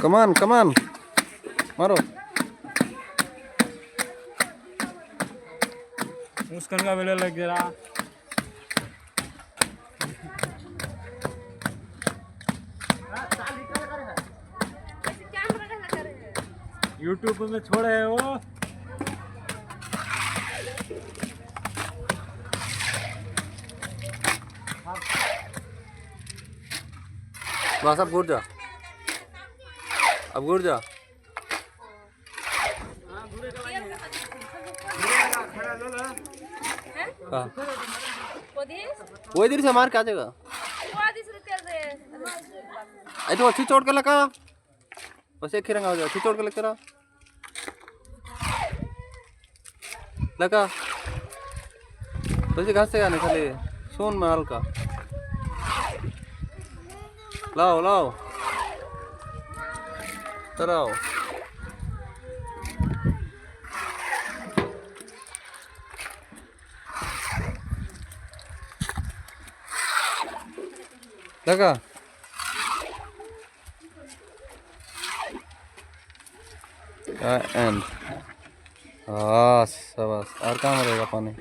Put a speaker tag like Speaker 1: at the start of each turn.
Speaker 1: कमान कमान मारो।
Speaker 2: मुस्कान का बेले लग जरा। यूट्यूब में छोड़े है वो।
Speaker 1: बस अब घुर जा, अब घुर जा। वो इधर से मार के आ जाएगा। तो अच्छी चोट के लगा बस एक ही रंगा हो जाए। अच्छी चोट के लगता रहा लगा बस घास से आने खाली सुन में हल्का लाओ लाओ कराओ। लगा एंड शाबाश और कहाँ रहेगा पानी।